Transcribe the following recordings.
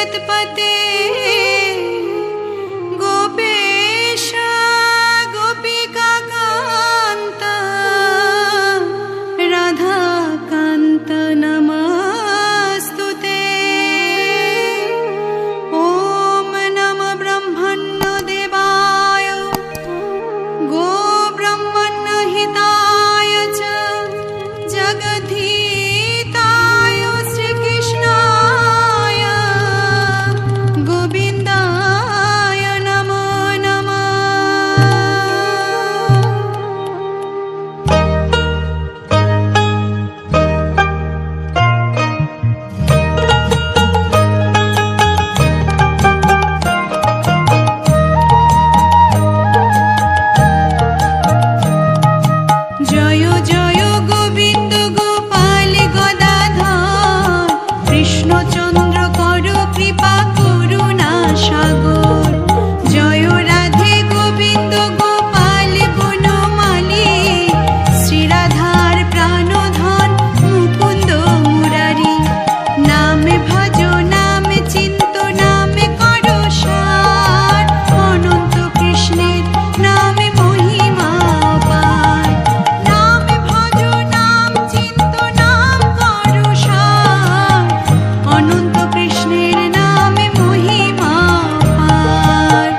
जगत्पते गोपेश गोपिकान्त राधाकान्त नमस्तुते। ॐ नमः ब्रह्मण्यदेवाय गोब्रह्मण्यहिताय च जगद्धिताय श्रीकृष्णाय गोविन्दाय नमो नमः। जय जय गोविंद गोपाल गदाधर कृष्णचंद्र कर कृपा करुणा सागर। जय राधे गोविंद गोपाल बनमाली श्री राधार प्राणधन मुकुंद मुरारी। नाम भजो नाम चिंतो नाम करो सार अनंत कृष्णेर नाम महिमा पार। नाम भजो नाम चिंतो नाम करो सार अनंत कृष्णेर नाम महिमा पार।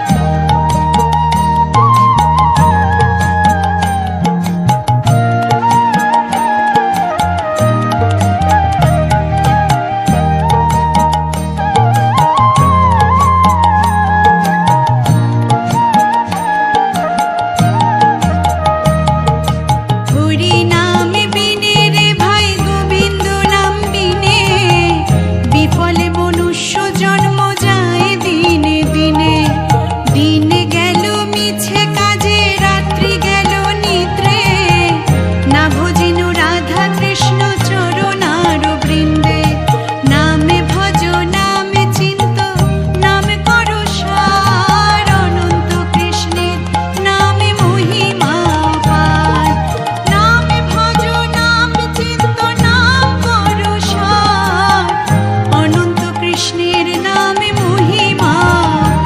हरि नाम बिने रे भाई गोविंद नाम बिने विफल मनुष्य जन्म যায় দিনে দিনে। দিন গেল মিছে কাজে রাত্রি গেল নিদ্রে না ভজিনু রাধা কৃষ্ণ চরণার বৃন্দে। নামে ভজ নামে চিন্ত নাম করো সার অনন্ত কৃষ্ণের নামে মহিমা পার। নামে ভজ নামে চিন্ত নাম করো সার অনন্ত কৃষ্ণের নামে মহিমা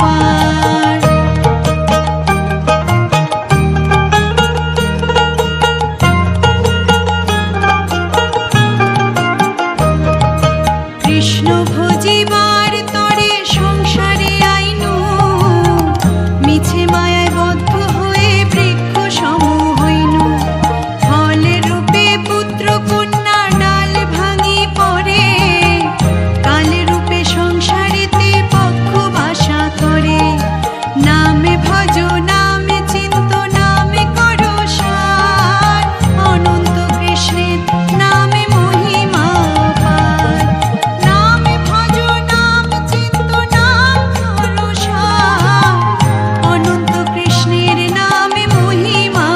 পার। কৃষ্ণ ভজিবার তরে সংসারে আইনু মিছে মায়ায় বদ্ধ হয়ে বৃক্ষ সম হইনু। ফলের রূপে পুত্র কন্যা ডাল ভাঙি পড়ে কালের রূপে সংসারেতে পক্ষ বাসা করে। নামে ভজ নামে চিন্ত নামে করো সার অনন্ত কৃষ্ণের নামে মহিমা পার। নামে ভজ নামে চিন্ত নাম করো সার অনন্ত কৃষ্ণের নামে মহিমা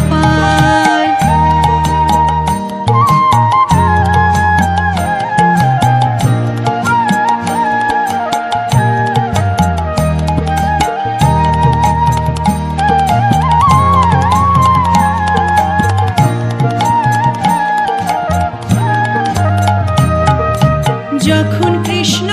পার। যখন কৃষ্ণ